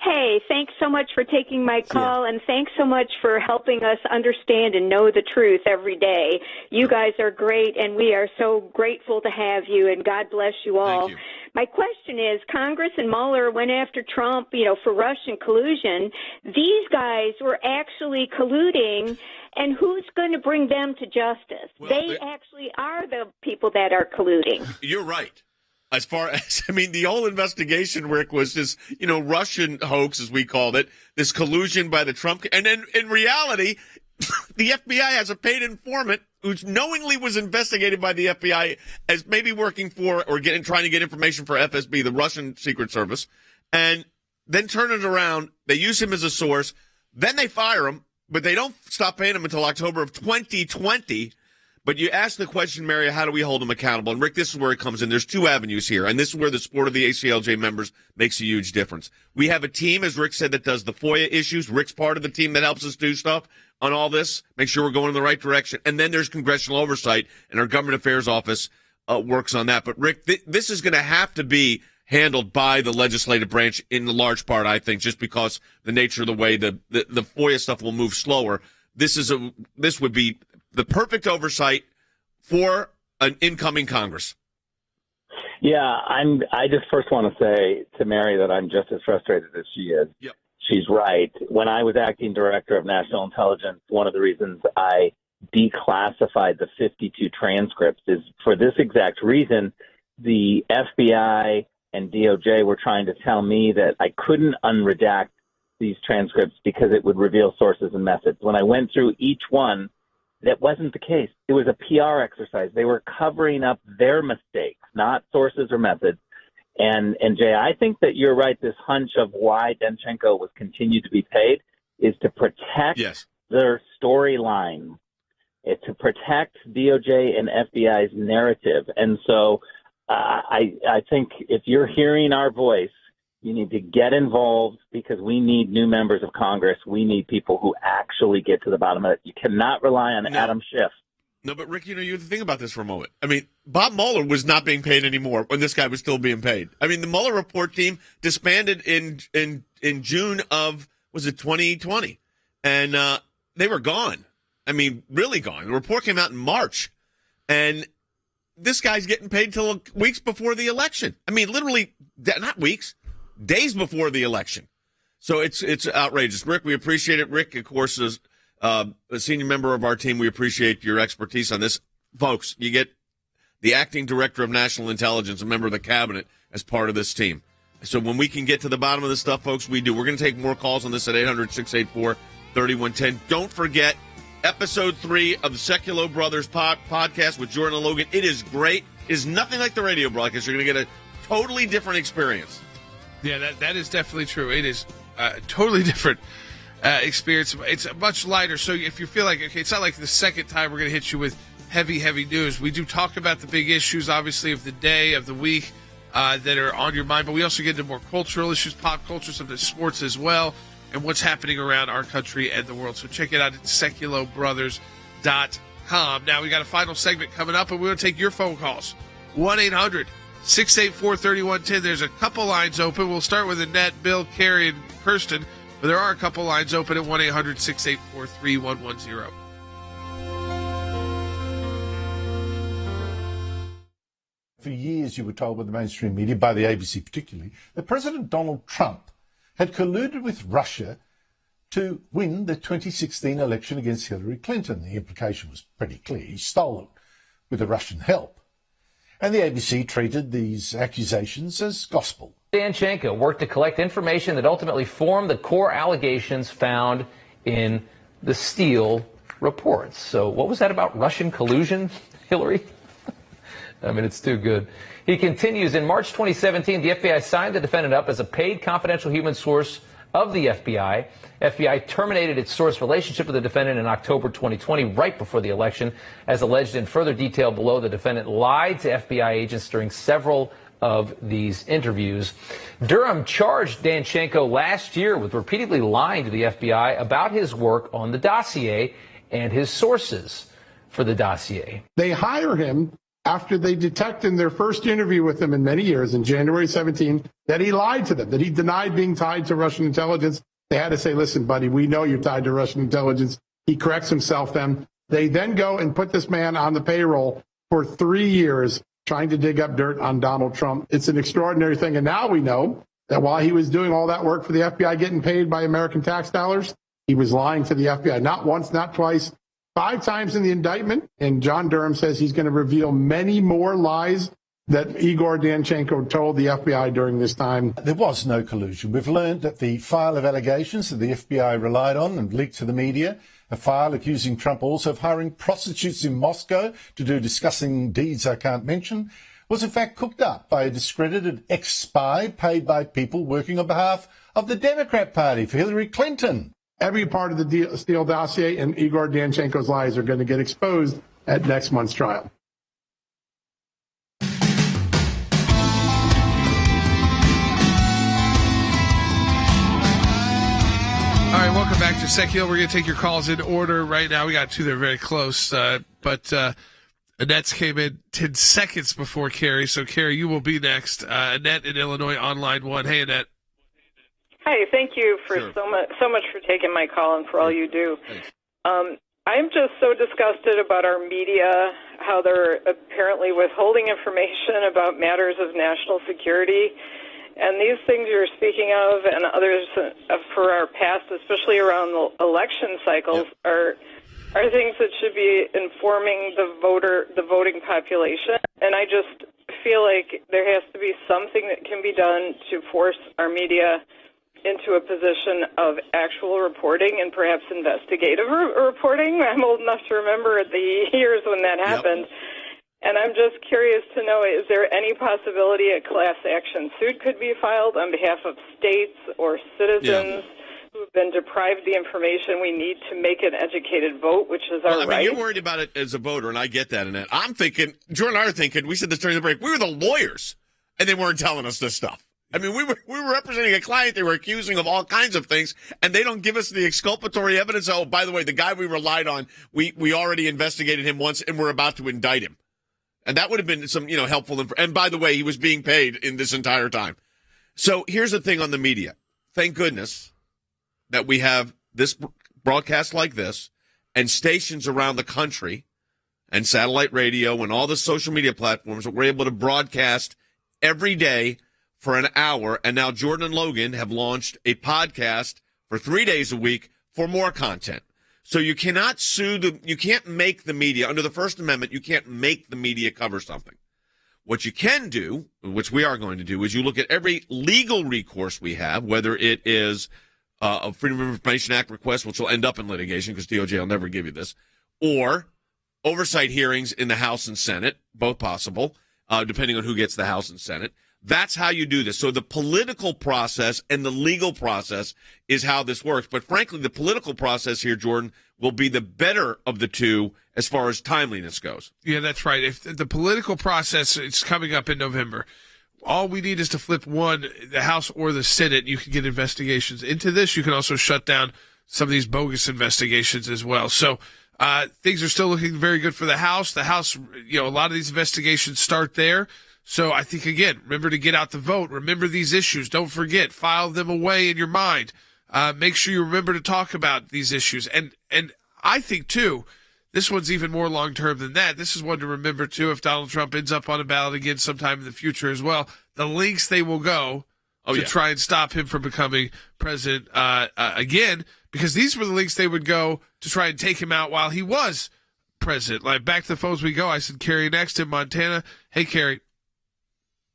Hey, thanks so much for taking my call, and thanks so much for helping us understand and know the truth every day. You guys are great, and we are so grateful to have you, and God bless you all. Thank you. My question is, Congress and Mueller went after Trump, for Russian collusion. These guys were actually colluding, and who's going to bring them to justice? Well, they actually are the people that are colluding. You're right. As far as, the whole investigation, Rick, was this, Russian hoax, as we called it, this collusion by the Trump. And then in reality, the FBI has a paid informant who's knowingly was investigated by the FBI as maybe working for or trying to get information for FSB, the Russian Secret Service, and then turn it around. They use him as a source. Then they fire him, but they don't stop paying him until October of 2020. But you ask the question, Mary, how do we hold him accountable? And, Rick, this is where it comes in. There's two avenues here, and this is where the support of the ACLJ members makes a huge difference. We have a team, as Rick said, that does the FOIA issues. Rick's part of the team that helps us do stuff on all this, make sure we're going in the right direction. And then there's congressional oversight, and our government affairs office works on that. But, Rick, this is going to have to be handled by the legislative branch in the large part, I think, just because the nature of the way the FOIA stuff will move slower. This would be the perfect oversight for an incoming Congress. Yeah, I just first want to say to Mary that I'm just as frustrated as she is. Yep. She's right. When I was acting director of national intelligence, one of the reasons I declassified the 52 transcripts is for this exact reason. The FBI and DOJ were trying to tell me that I couldn't unredact these transcripts because it would reveal sources and methods. When I went through each one, that wasn't the case. It was a PR exercise. They were covering up their mistakes, not sources or methods. And Jay, I think that you're right. This hunch of why Danchenko was continued to be paid is to protect their storyline, to protect DOJ and FBI's narrative. And so I think if you're hearing our voice, you need to get involved because we need new members of Congress. We need people who actually get to the bottom of it. You cannot rely on Adam Schiff. No, but Rick, you have to think about this for a moment. I mean, Bob Mueller was not being paid anymore when this guy was still being paid. I mean, the Mueller report team disbanded in June of, was it 2020? And they were gone. I mean, really gone. The report came out in March. And this guy's getting paid till weeks before the election. I mean, literally, not weeks, days before the election. So it's outrageous. Rick, we appreciate it. Rick, of course, is a senior member of our team. We appreciate your expertise on this. Folks, you get the acting director of national intelligence, a member of the cabinet, as part of this team. So when we can get to the bottom of this stuff, folks, we do. We're going to take more calls on this at 800-684-3110. Don't forget, episode 3 of the Seculo Brothers podcast with Jordan and Logan. It is great. It is nothing like the radio broadcast. You're going to get a totally different experience. Yeah, that is definitely true. It is a totally different experience. It's much lighter. So if you feel like, okay, it's not like the second time we're going to hit you with heavy news. We do talk about the big issues, obviously, of the day, of the week that are on your mind. But we also get into more cultural issues, pop culture, sometimes sports as well, and what's happening around our country and the world. So check it out at SeculoBrothers.com. Now, we got a final segment coming up, and we're going to take your phone calls. 1-800-684-3110. There's a couple lines open. We'll start with Annette, Bill, Carrie, and Kirsten. But there are a couple lines open at 1-800-684-3110. For years, you were told by the mainstream media, by the ABC particularly, that President Donald Trump had colluded with Russia to win the 2016 election against Hillary Clinton. The implication was pretty clear. He stole it with the Russian help. And the ABC treated these accusations as gospel. Danchenko worked to collect information that ultimately formed the core allegations found in the Steele reports. So what was that about Russian collusion, Hillary? I mean, it's too good. He continues, in March 2017, the FBI signed the defendant up as a paid confidential human source of the FBI. FBI terminated its source relationship with the defendant in October 2020, right before the election. As alleged in further detail below, the defendant lied to FBI agents during several of these interviews. Durham charged Danchenko last year with repeatedly lying to the FBI about his work on the dossier and his sources for the dossier. They hire him after they detect in their first interview with him in many years, in January 17, that he lied to them, that he denied being tied to Russian intelligence. They had to say, listen, buddy, we know you're tied to Russian intelligence. He corrects himself then. They then go and put this man on the payroll for 3 years, trying to dig up dirt on Donald Trump. It's an extraordinary thing. And now we know that while he was doing all that work for the FBI, getting paid by American tax dollars, he was lying to the FBI, not once, not twice, 5 times in the indictment. And John Durham says he's going to reveal many more lies that Igor Danchenko told the FBI during this time. There was no collusion. We've learned that the file of allegations that the FBI relied on and leaked to the media A file accusing Trump also of hiring prostitutes in Moscow to do disgusting deeds I can't mention was in fact cooked up by a discredited ex-spy paid by people working on behalf of the Democrat Party for Hillary Clinton. Every part of the Steele dossier and Igor Danchenko's lies are going to get exposed at next month's trial. All right, welcome back to Sec Hill. We're going to take your calls in order right now. We got two that are very close, but Annette's came in 10 seconds before Carrie. So, Carrie, you will be next. Annette in Illinois on line 1. Hey, Annette. Hi, thank you for so much for taking my call and for all you do. I'm just so disgusted about our media, how they're apparently withholding information about matters of national security. And these things you're speaking of and others for our past, especially around the election cycles, are things that should be informing the voting population. And I just feel like there has to be something that can be done to force our media into a position of actual reporting and perhaps investigative reporting. I'm old enough to remember the years when that happened. And I'm just curious to know, is there any possibility a class action suit could be filed on behalf of states or citizens who have been deprived the information we need to make an educated vote, which is our right? You're worried about it as a voter, and I get that, Annette. I'm thinking, Jordan and I are thinking, we said this during the break, we were the lawyers, and they weren't telling us this stuff. I mean, we were representing a client they were accusing of all kinds of things, and they don't give us the exculpatory evidence. Oh, by the way, the guy we relied on, we already investigated him once, and we're about to indict him. And that would have been some, helpful info. And by the way, he was being paid in this entire time. So here's the thing on the media. Thank goodness that we have this broadcast like this and stations around the country and satellite radio and all the social media platforms that we're able to broadcast every day for an hour. And now Jordan and Logan have launched a podcast for 3 days a week for more content. So you cannot you can't make the media, under the First Amendment, you can't make the media cover something. What you can do, which we are going to do, is you look at every legal recourse we have, whether it is a Freedom of Information Act request, which will end up in litigation because DOJ will never give you this, or oversight hearings in the House and Senate, both possible, depending on who gets the House and Senate. That's how you do this. So the political process and the legal process is how this works. But frankly, the political process here, Jordan, will be the better of the two as far as timeliness goes. Yeah, that's right. If the political process is coming up in November, all we need is to flip one, the House or the Senate. You can get investigations into this. You can also shut down some of these bogus investigations as well. So things are still looking very good for the House. The House, a lot of these investigations start there. So I think, again, remember to get out the vote. Remember these issues. Don't forget. File them away in your mind. Make sure you remember to talk about these issues. And I think, too, this one's even more long-term than that. This is one to remember, too, if Donald Trump ends up on a ballot again sometime in the future as well. The lengths they will go to try and stop him from becoming president again, because these were the lengths they would go to try and take him out while he was president. Like, back to the phones we go. I said, Carrie next in Montana. Hey, Carrie.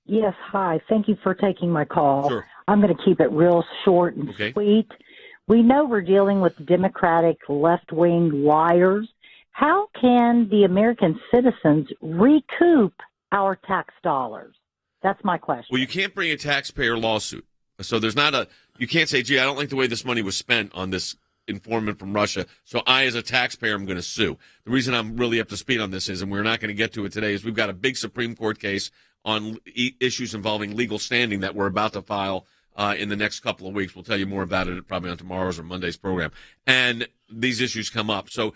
Yes, hi. Thank you for taking my call. Sure. I'm going to keep it real short and sweet. We know we're dealing with Democratic left-wing liars. How can the American citizens recoup our tax dollars? That's my question. Well, you can't bring a taxpayer lawsuit. So you can't say, gee, I don't like the way this money was spent on this informant from Russia, so I, as a taxpayer, am going to sue. The reason I'm really up to speed on this is, and we're not going to get to it today, is we've got a big Supreme Court case on issues involving legal standing that we're about to file in the next couple of weeks. We'll tell you more about it probably on tomorrow's or Monday's program. And these issues come up. So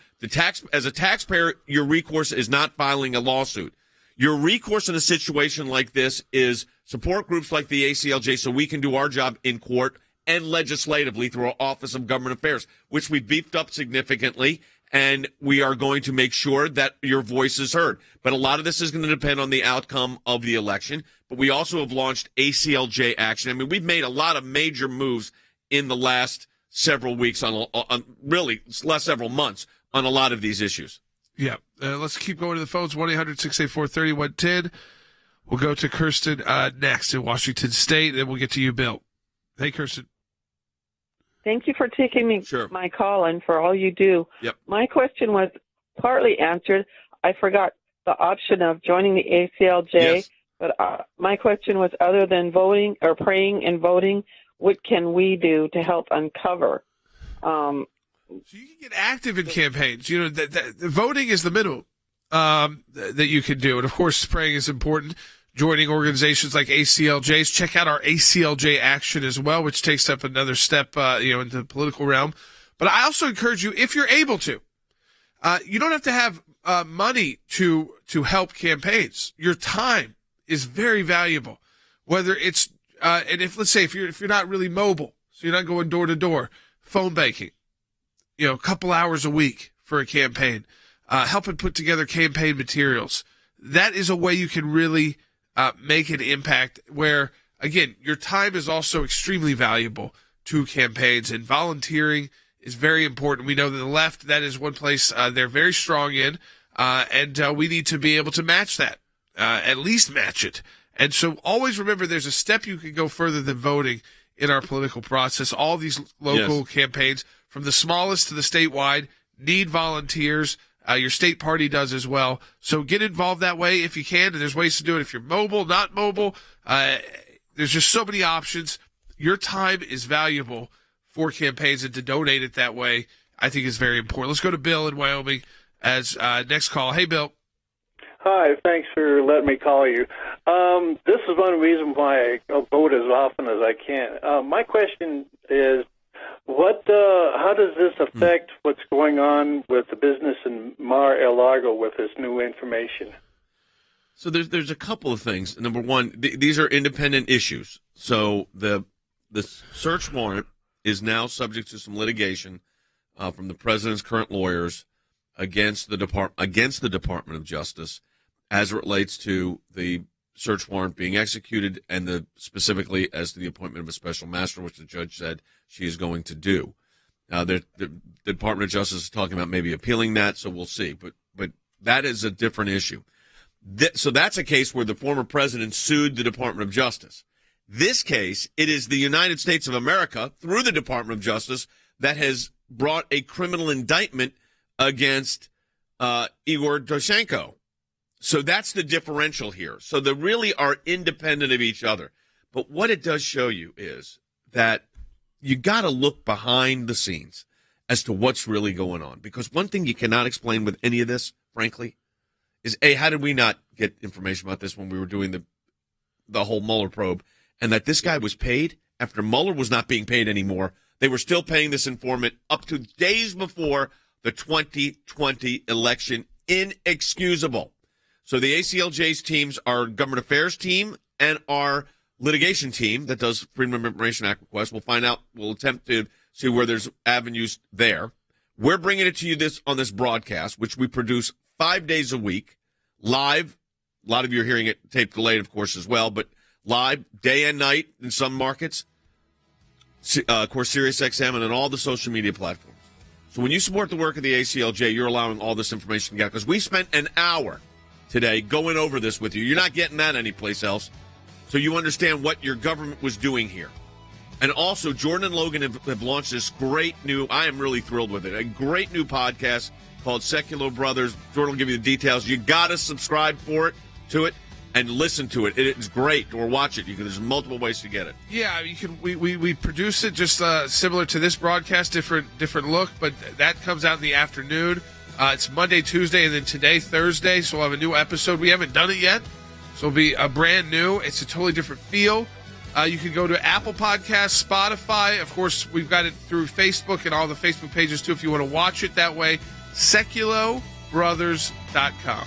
as a taxpayer, your recourse is not filing a lawsuit. Your recourse in a situation like this is support groups like the ACLJ so we can do our job in court and legislatively through our Office of Government Affairs, which we beefed up significantly. And we are going to make sure that your voice is heard. But a lot of this is going to depend on the outcome of the election. But we also have launched ACLJ action. I mean, we've made a lot of major moves in the last several weeks, really last several months on a lot of these issues. Yeah. Let's keep going to the phones. 1-800-684-3110. We'll go to Kirsten next in Washington State, then we'll get to you, Bill. Hey, Kirsten. Thank you for taking my call and for all you do. Yep. My question was partly answered. I forgot the option of joining the ACLJ, Yes. but my question was, other than voting or praying and voting, what can we do to help uncover? So you can get active in campaigns. You know, the voting is the minimum that you can do. And, of course, praying is important. Joining organizations like ACLJs. Check out our ACLJ action as well, which takes up another step, into the political realm. But I also encourage you, if you're able to, you don't have to have money to help campaigns. Your time is very valuable. Whether it's and if, let's say, if you're not really mobile, so you're not going door to door, phone banking, a couple hours a week for a campaign, helping put together campaign materials. That is a way you can really make an impact where, again, your time is also extremely valuable to campaigns, and volunteering is very important. We know that the left, that is one place they're very strong in, and we need to be able to match that, at least match it. And so always remember there's a step you can go further than voting in our political process. All these local campaigns, from the smallest to the statewide, need volunteers. Your state party does as well. So get involved that way if you can. And there's ways to do it if you're mobile, not mobile. There's just so many options. Your time is valuable for campaigns, and to donate it that way, I think is very important. Let's go to Bill in Wyoming as next call. Hey, Bill. Hi, thanks for letting me call you. This is one reason why I vote as often as I can. My question is, how does this affect what's going on with the business in Mar-a-Lago with this new information? So there's a couple of things. Number one, these are independent issues. So the search warrant is now subject to some litigation from the president's current lawyers against the Department of Justice as it relates to the search warrant being executed, and specifically as to the appointment of a special master, which the judge said she is going to do. The Department of Justice is talking about maybe appealing that, so we'll see. But that is a different issue. So that's a case where the former president sued the Department of Justice. This case, it is the United States of America, through the Department of Justice, that has brought a criminal indictment against Igor Doshenko. So that's the differential here. So they really are independent of each other. But what it does show you is that you got to look behind the scenes as to what's really going on. Because one thing you cannot explain with any of this, frankly, is, A, how did we not get information about this when we were doing the whole Mueller probe, and that this guy was paid after Mueller was not being paid anymore. They were still paying this informant up to days before the 2020 election. Inexcusable. So the ACLJ's teams, our government affairs team and our litigation team that does Freedom of Information Act requests, we'll attempt to see where there's avenues there. We're bringing it to you on this broadcast, which we produce 5 days a week, live. A lot of you are hearing it tape delayed, of course, as well, but live, day and night in some markets. Of course, SiriusXM and on all the social media platforms. So when you support the work of the ACLJ, you're allowing all this information to get, because we spent an hour today going over this with you. You're not getting that anyplace else. So you understand what your government was doing here. And also, Jordan and Logan have launched this great new, I am really thrilled with it, a great new podcast called Secular Brothers. Jordan will give you the details. You got to subscribe to it and listen to it. It's great, or watch it. There's multiple ways to get it. Yeah, you can. We produce it just similar to this broadcast, different look, but that comes out in the afternoon. It's Monday, Tuesday, and then today, Thursday. So we'll have a new episode. We haven't done it yet, so it'll be a brand new. It's a totally different feel. You can go to Apple Podcasts, Spotify. Of course, we've got it through Facebook and all the Facebook pages too. If you want to watch it that way, SeculoBrothers.com.